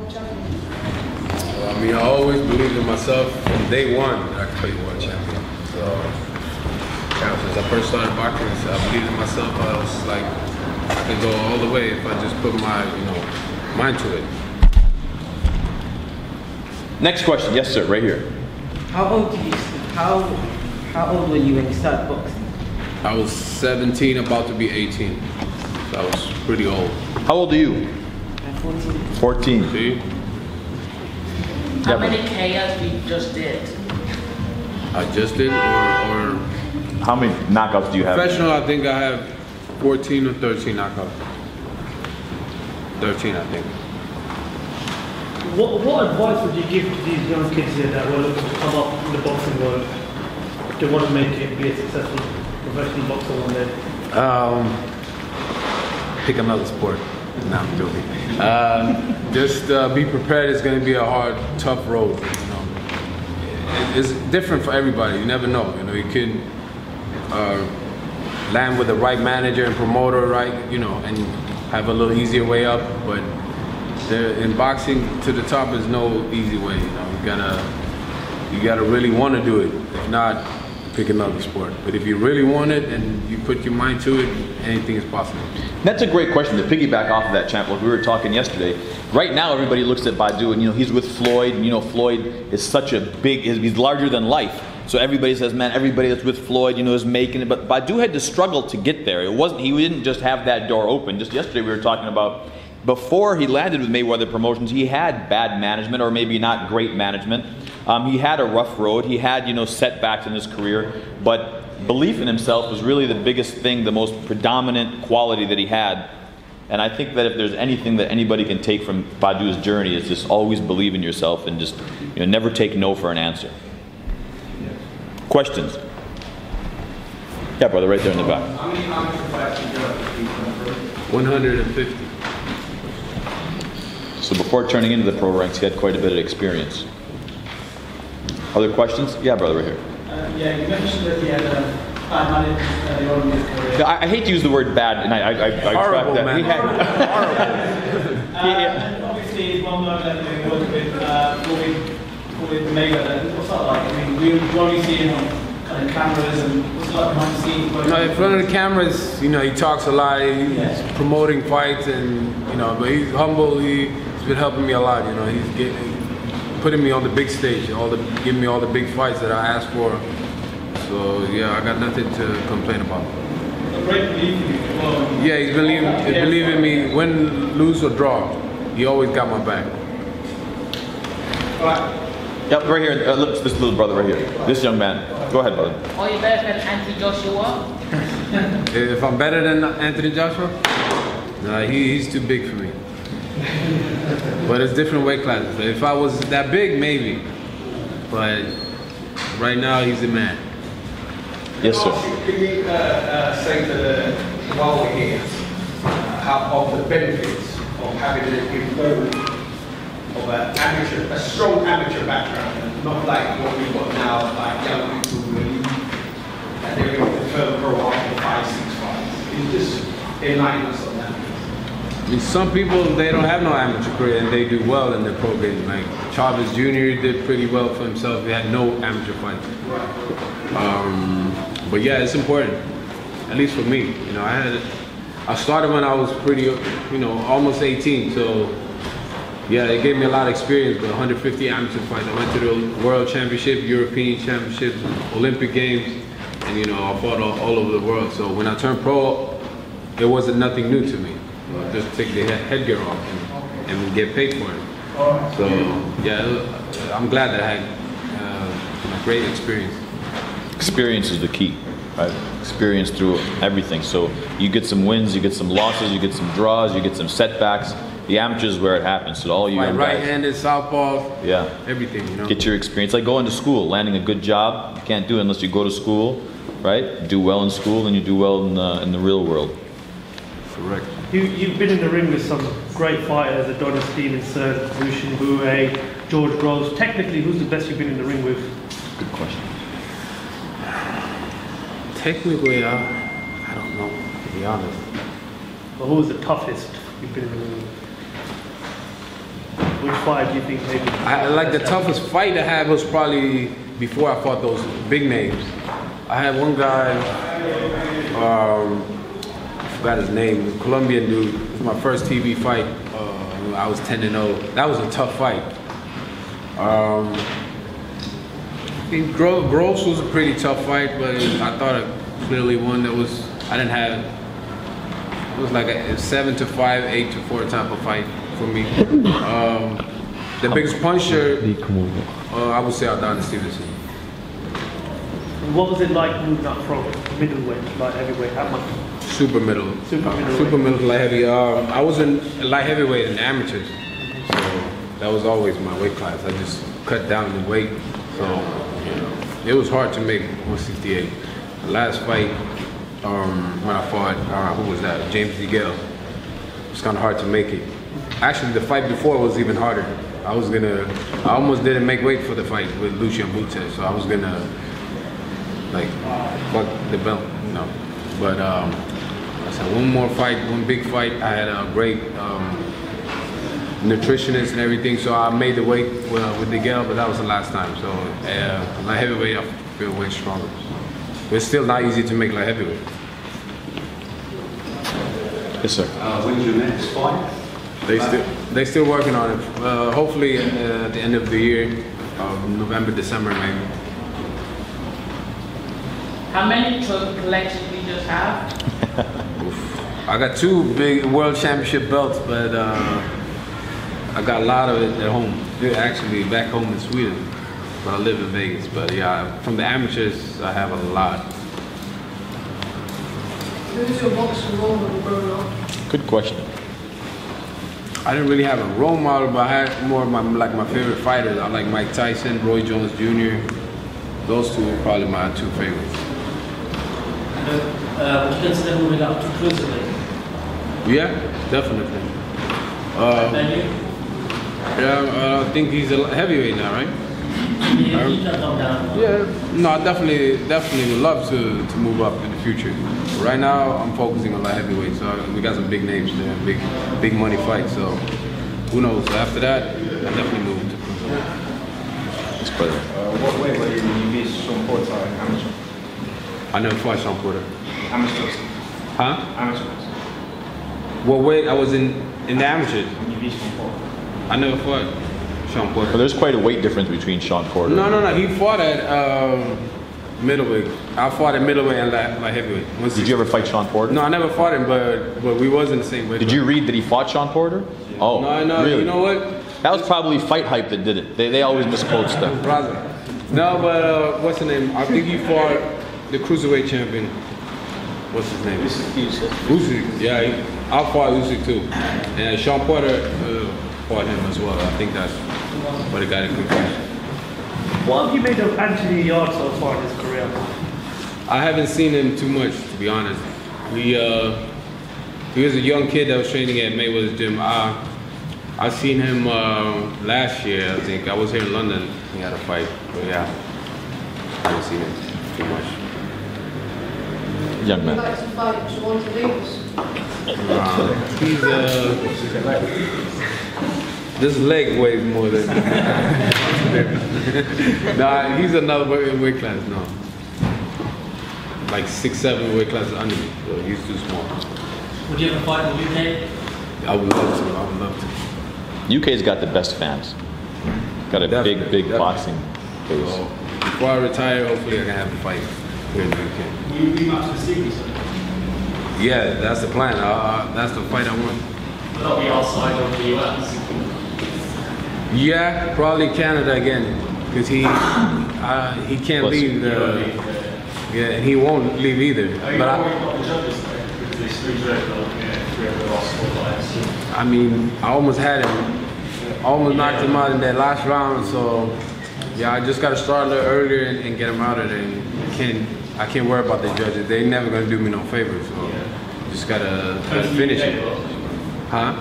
Well, I mean, I always believed in myself from day one that I could be world champion. So, since I first started boxing, I believed in myself. I was like, I could go all the way if I just put my, mind to it. Next question, yes sir, right here. How old were you when you started boxing? I was 17, about to be 18. So I was pretty old. How old are you? I'm 14. 14. See? How many KOs you just did? I just did, or how many knockouts do you have? Professional, I think I have 14 or 13 knockouts. 13, I think. What advice would you give to these young kids here that were looking to come up in the boxing world? They want to make it, be a successful professional boxer one day? Pick another sport. No, I'm joking. Just be prepared. It's going to be a hard, tough road. It's different for everybody. You never know. You can land with the right manager and promoter, right? And have a little easier way up. But in boxing, to the top is no easy way. You gotta really want to do it. If not, pick another sport. But if you really want it and you put your mind to it, anything is possible. That's a great question to piggyback off of that, champ. Like we were talking yesterday. Right now, everybody looks at Baidu, and he's with Floyd. And, Floyd is such a big, he's larger than life. So everybody says, man, everybody that's with Floyd, is making it. But Baidu had to struggle to get there. He didn't just have that door open. Just yesterday, we were talking about before he landed with Mayweather Promotions, he had bad management, or maybe not great management. He had a rough road. He had, setbacks in his career. But belief in himself was really the biggest thing, the most predominant quality that he had. And I think that if there's anything that anybody can take from Baidu's journey, is just always believe in yourself and just never take no for an answer. Questions? Yeah, brother, right there in the back. How many fights did you have? 150. So before turning into the pro ranks, he had quite a bit of experience. Other questions? Yeah, brother, right here. Yeah, you mentioned that he had bad management early on in his career. I hate to use the word bad, and I horrible, that. Man. He had And obviously, one moment that you worked with Floyd Mayweather. What's that like? I mean, we only see him on kind of cameras, and what's it like behind the scenes? In front of the cameras, he talks a lot. He's promoting fights, and but he's humble. He's been helping me a lot. He's putting me on the big stage, giving me all the big fights that I asked for. So yeah, I got nothing to complain about. A great belief in you as well. Yeah, he's believing in me, win, lose or draw. He always got my back. All right. Yep, right here. This little brother right here. This young man. Go ahead, brother. Are you better than Anthony Joshua? If I'm better than Anthony Joshua? Nah, he's too big for me. But it's different weight classes. If I was that big, maybe. But right now, he's the man. Yes, sir. Can you say to the, while we're here, of the benefits of having an involved of a strong amateur background, not like what we've got now, like young people who leave and they're able to turn pro after 5, 6 fights. Can you just enlighten us on that? I mean, some people, they don't have no amateur career and they do well in their pro game. Like Chavez Jr. did pretty well for himself. He had no amateur fights. But yeah, it's important, at least for me. I started when I was pretty, almost 18. So yeah, it gave me a lot of experience. But 150 amateur fights. I went to the World Championship, European Championships, Olympic Games, and I fought all over the world. So when I turned pro, it wasn't nothing new to me. Just take the headgear off and get paid for it. So yeah, I'm glad that I had a great experience. Experience is the key, right? Experience through everything. So you get some wins, you get some losses, you get some draws, you get some setbacks. The amateurs is where it happens. So all you guys, right-handed, southpaw, yeah, everything. Get your experience. Like going to school, landing a good job. You can't do it unless you go to school, right? Do well in school, and you do well in the real world. Correct. You've been in the ring with some great fighters, Adonis Stevenson, Rushin Bouet, George Groves. Technically, who's the best you've been in the ring with? Good question. Technically, I don't know, to be honest. Or who was the toughest you've been in the ring with? which fight do you think maybe? Like the toughest fight I had was probably before I fought those big names. I had one guy, I forgot his name, Colombian dude. It was my first TV fight. I was 10-0. That was a tough fight. Gross was a pretty tough fight, but I thought I clearly won. It was like a 7-5, 8-4 type of fight for me. The biggest puncher, I would say Aldana Stevenson. What was it like moving up from middleweight to light heavyweight? How much? Super middle. Super middle to light heavy. I was in light heavyweight in amateurs, so that was always my weight class. I just cut down the weight, so it was hard to make 168. The last fight, when I fought, who was that? James DeGale. It was kind of hard to make it. Actually, the fight before was even harder. I almost didn't make weight for the fight with Lucian Bute, so I was gonna like fuck the belt, But I said one big fight. I had a great nutritionist and everything, so I made the weight with DeGale, but that was the last time. So light heavyweight, I feel way stronger. But it's still not easy to make light heavyweight. Yes, sir. When's your next fight? They still working on it. Hopefully at the end of the year, November, December maybe. How many trophy collections do you just have? I got 2 big world championship belts, but I got a lot of it at home. Actually, back home in Sweden, but I live in Vegas. But yeah, from the amateurs, I have a lot. Who's your boxing role model growing up? Good question. I didn't really have a role model, but I had more of my favorite fighters. I like Mike Tyson, Roy Jones Jr. Those 2 were probably my 2 favorites. Would you consider moving up to cruiserweight? Yeah, definitely. Yeah, I think he's a heavyweight now, right? Yeah, no, I definitely would love to move up in the future. Right now, I'm focusing on light heavyweight, so we got some big names there, big money fights. So who knows? So after that, I definitely move to cruiserweight. It's better. What weight were you beat Sean Porter amateur? I never fought Sean Porter. Amateurs. Huh? Amateurs. What weight? I was in the amateurs. When you beat Sean Porter. I never fought Sean Porter. But there's quite a weight difference between Sean Porter. No. He fought at middleweight. I fought at middleweight and light heavyweight. Did you ever fight Sean Porter? No, I never fought him, but we was in the same weight. Did you read that he fought Sean Porter? Oh, No, really? You know what? That was probably FightHype that did it. They always misquote stuff. Brother. No, but what's the name? I think he fought the cruiserweight champion. What's his name? Usyk. Yeah, I fought Usyk too. And Sean Porter fought him as well. I think that's what he got in conclusion. What have you made of Anthony Yard so far in his career? I haven't seen him too much, to be honest. He was a young kid that was training at Mayweather's gym. I seen him last year, I think. I was here in London. He had a fight, but yeah, I haven't seen him too much. Young Would you man. like to fight Javante Davis? He's this leg weighs more than nah, he's another weight class, no. Like 6-7 weight classes under me, so he's too small. Would you ever fight in the UK? I would love to. UK's got the best fans. Got a big boxing base. So, before I retire, hopefully I can have a fight here in the UK. Will you rematch the series? Yeah, that's the plan. That's the fight I want. Will that be outside of the US? Yeah, probably Canada again, because he can't Plus, leave yeah, and he won't leave either. But I mean, I almost had him, almost knocked him out in that last round. So yeah, I just got to start a little earlier and get him out of there. And I can't worry about the judges. They're never gonna do me no favors. So just gotta finish it. Huh?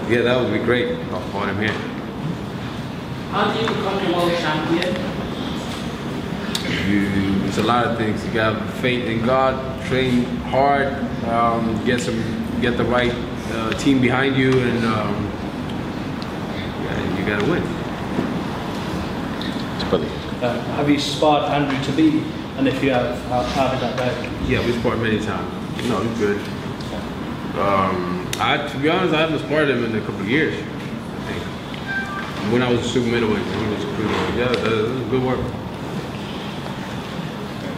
Yeah, that would be great. I'll fight him here. How do you become a world champion? It's a lot of things. You got faith in God, train hard, get the right team behind you, and gotta win. It's brilliant. Have you sparred Andrew to beat? And if you have, how did that go? Yeah, we sparred many times. No, he's good. To be honest, I haven't sparred him in a couple of years, I think. When I was a super middleweight, he was cruiserweight. Yeah, that was good work.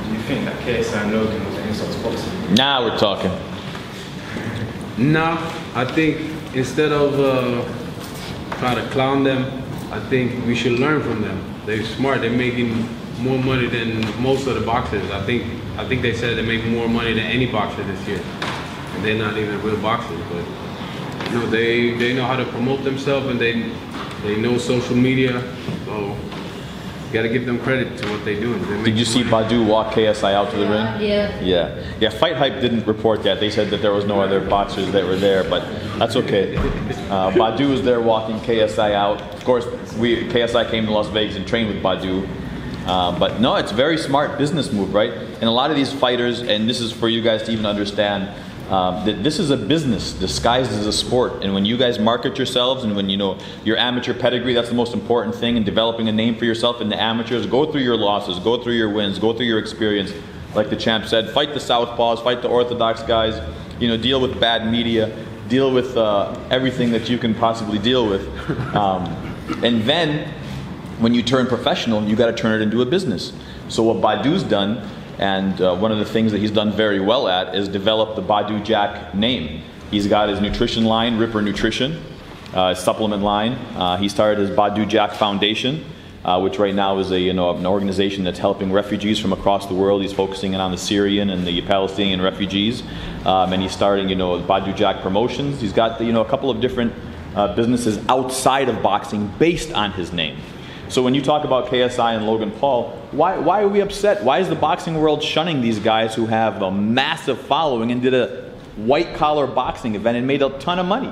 Do you think that KSI and Logan was an insult to boxing? Now we're talking. No, I think instead of try to clown them, I think we should learn from them. They're smart. They're making more money than most of the boxers. I think they said they make more money than any boxer this year. And they're not even real boxers, but you know, they know how to promote themselves, and they know social media. So you got to give them credit to what they're doing. Did you see Badou walk KSI out to the ring? Yeah. Yeah. FightHype didn't report that. They said that there was no other boxers that were there, but that's okay. Badou was there walking KSI out. Of course, KSI came to Las Vegas and trained with Badou. But no, it's a very smart business move, right? And a lot of these fighters, and this is for you guys to even understand, that this is a business disguised as a sport. And when you guys market yourselves, and when you know your amateur pedigree, that's the most important thing in developing a name for yourself in the amateurs. Go through your losses, go through your wins, go through your experience. Like the champ said, fight the southpaws, fight the orthodox guys, you know, deal with bad media, deal with everything that you can possibly deal with. And then when you turn professional, you got to turn it into a business. So what Badou's done, and one of the things that he's done very well at, is develop the Badou Jack name. He's got his nutrition line, Ripper Nutrition, supplement line. He started his Badou Jack Foundation, which right now is an organization that's helping refugees from across the world. He's focusing on the Syrian and the Palestinian refugees, and he's starting Badou Jack Promotions. He's got a couple of different businesses outside of boxing based on his name. So when you talk about KSI and Logan Paul, why are we upset? Why is the boxing world shunning these guys who have a massive following and did a white-collar boxing event and made a ton of money?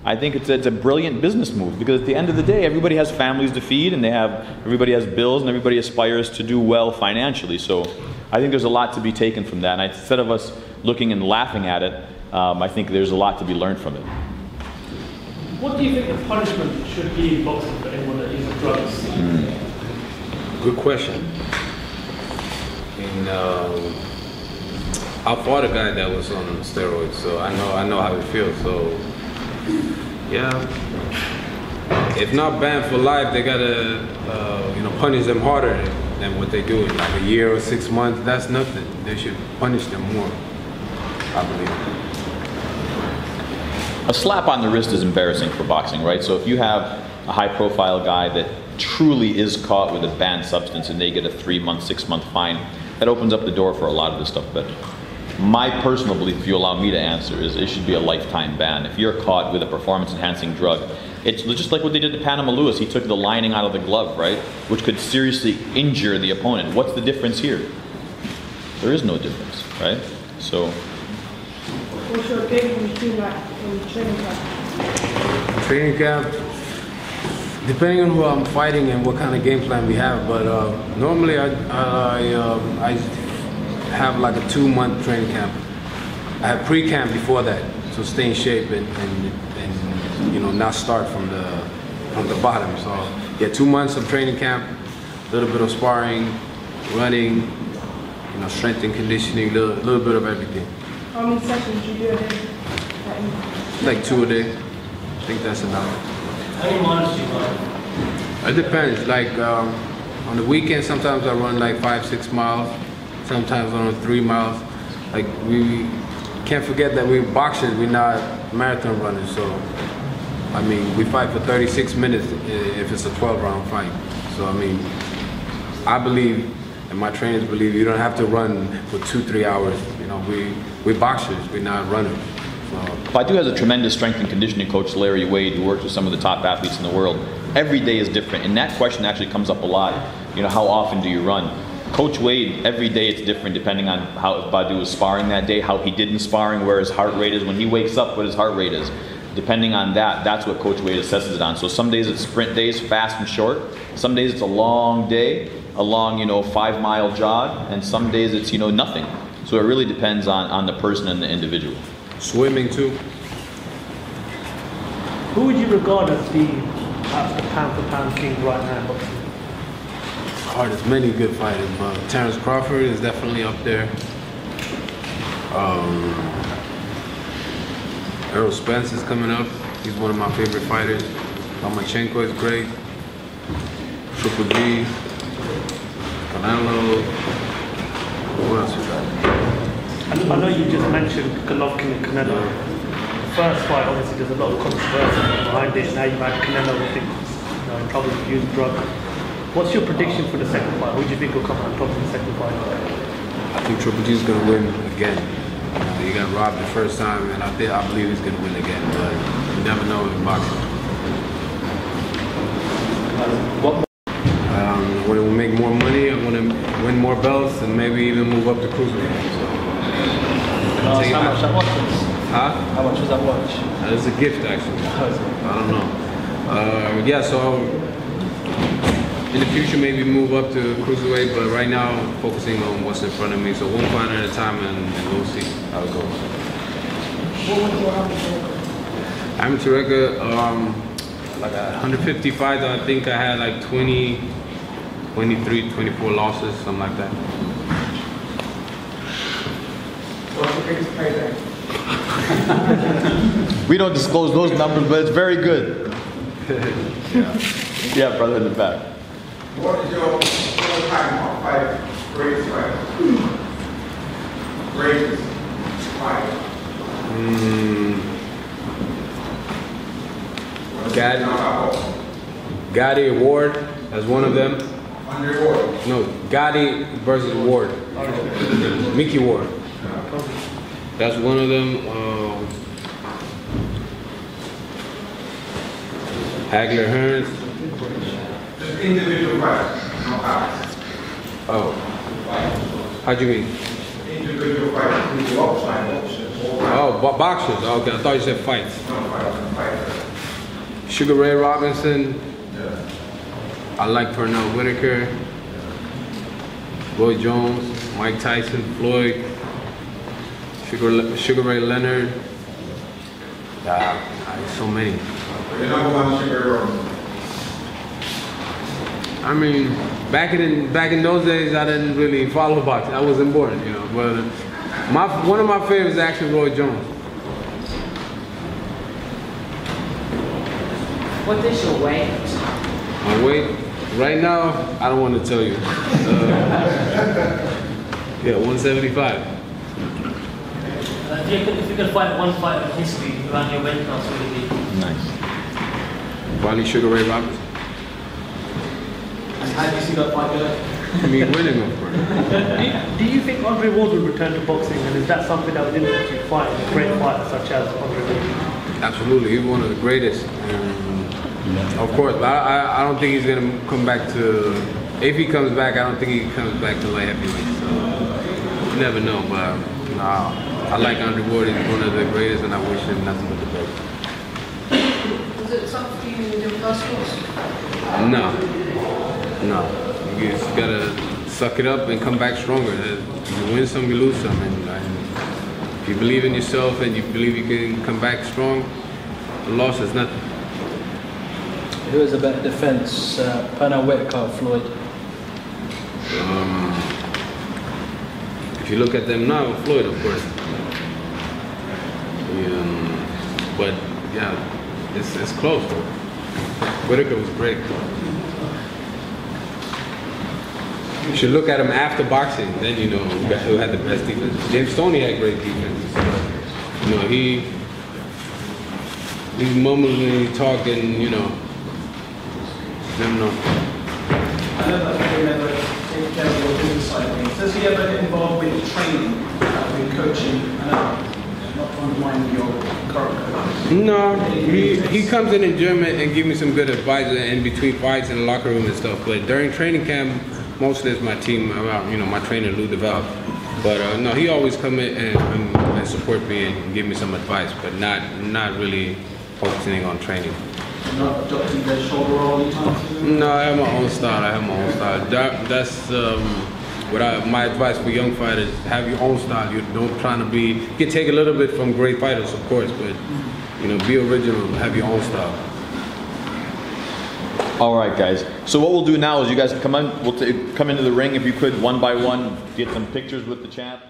I think it's a brilliant business move, because at the end of the day, everybody has families to feed, and everybody has bills, and everybody aspires to do well financially. So I think there's a lot to be taken from that. And instead of us looking and laughing at it, I think there's a lot to be learned from it. What do you think the punishment should be in boxing for anyone that uses drugs? Good question. And I fought a guy that was on steroids, so I know how it feels. So yeah, if not banned for life, they gotta punish them harder than what they do in like a year or 6 months. That's nothing. They should punish them more, I believe. A slap on the wrist is embarrassing for boxing, right? So if you have a high-profile guy that truly is caught with a banned substance and they get a 3-month, 6-month fine, that opens up the door for a lot of this stuff. But my personal belief, if you allow me to answer, is it should be a lifetime ban. If you're caught with a performance-enhancing drug, it's just like what they did to Panama Lewis. He took the lining out of the glove, right? Which could seriously injure the opponent. What's the difference here? There is no difference, right? So. What's your game routine like in training camp? Training camp, depending on who I'm fighting and what kind of game plan we have, but normally I have like a 2-month training camp. I have pre-camp before that, so stay in shape and not start from the bottom. So yeah, 2 months of training camp, a little bit of sparring, running, strength and conditioning, a little bit of everything. How many sessions do you do a day? Like 2 a day. I think that's enough. How many miles do you run? It depends. Like on the weekend, sometimes I run like 5-6 miles. Sometimes I run 3 miles. Like we can't forget that we're boxers. We're not marathon runners. So I mean, we fight for 36 minutes if it's a 12-round fight. So I mean, I believe, and my trainers believe, you don't have to run for 2-3 hours. We're boxers. We're not runners. Baidu has a tremendous strength and conditioning coach, Larry Wade, who works with some of the top athletes in the world. Every day is different, and that question actually comes up a lot. How often do you run? Coach Wade, every day it's different depending on how Baidu was sparring that day, how he did in sparring, where his heart rate is, when he wakes up, what his heart rate is. Depending on that, that's what Coach Wade assesses it on. So some days it's sprint days, fast and short. Some days it's a long day, a long 5-mile jog, and some days it's nothing. So it really depends on the person and the individual. Swimming too. Who would you regard as the perhaps the pound-for-pound king right now in boxing? Oh, there's many good fighters, but Terrence Crawford is definitely up there. Errol Spence is coming up. He's one of my favorite fighters. Lomachenko is great. Triple G. Canelo. What else we got? I know you just mentioned Golovkin and Canelo. The first fight, obviously, there's a lot of controversy behind it. Now you've had Canelo, I think, in trouble with using drugs. What's your prediction for the second fight? Who do you think will come on top in the second fight? I think Triple G is going to win again. He got robbed the first time, and I believe he's going to win again. But you never know in boxing. When it will make more money, I want to win more belts and maybe even move up to cruiserweight. So, How much that watch was? huh? How much was that watch? It's a gift, actually. I don't know. Yeah, so in the future, maybe move up to cruiserweight, but right now, I'm focusing on what's in front of me. So one fight at a time, and we'll see how it goes. What was your Amateur record, like 150 fights, I think I had like 20, 23, 24 losses, something like that. What's your biggest payday? We don't disclose those numbers, but it's very good. Yeah, brother in the back. What is your all-time top 5 greatest fighter? Greatest fighter. Gotti Ward, that's one of them. Andre Ward. No, Gotti versus Ward. Mickey Ward. That's one of them. Hagler Hearns. Just individual fighters, not fighters. Oh. How'd you mean? Individual fighters, who boxers. Oh, boxers. Okay, I thought you said fights. No fighters. Sugar Ray Robinson. I like Pernell Whitaker. Roy Jones, Mike Tyson, Floyd, Sugar Ray Leonard. So many. The number one Sugar Ray Robinson. I mean, back in those days, I didn't really follow boxing. I wasn't born, you know. But one of my favorites is actually Roy Jones. What is your weight? My weight right now, I don't want to tell you. Yeah, 175. If you could find one fight in history around your weight class, what would it be? Nice. Probably Sugar Ray Robinson. And how do you see that fight going? I mean, winning, of course. Do you think Andre Ward will return to boxing, and is that something that would influence you fighting a great fighter such as Andre Ward? Absolutely, he's one of the greatest. Of course, but I don't think he's gonna come back to. If he comes back, I don't think he comes back to light heavyweight. So you never know, but I like Andre Ward. He's one of the greatest, and I wish him nothing but the best. Was it something with your first course? No. You just gotta suck it up and come back stronger. You win some, you lose some, and if you believe in yourself and you believe you can come back strong, a loss is nothing. Who has a better defense, Pernell Whitaker or Floyd? If you look at them now, Floyd, of course. But yeah, it's close though. Whitaker was great. You should look at him after boxing, then you know who had the best defense. James Stoney had great defense. You know, these moments when he talk and, you know, never know. I know that you never take care of your business side of things. Does he ever get involved with training, with coaching? I know, not undermining your current coach. No, he comes in the gym and give me some good advice in between fights in the locker room and stuff. But during training camp, mostly it's my team, you know, my trainer Lou DeVal. But no, he always come in and support me and give me some advice, but not really focusing on training. Not adopting the shoulder roll anytime? No, I have my own style. That's my advice for young fighters. Have your own style. You don't try to be. You can take a little bit from great fighters, of course, but you know, be original. Have your own style. All right, guys. So what we'll do now is you guys come into the ring if you could, one by one, get some pictures with the champ.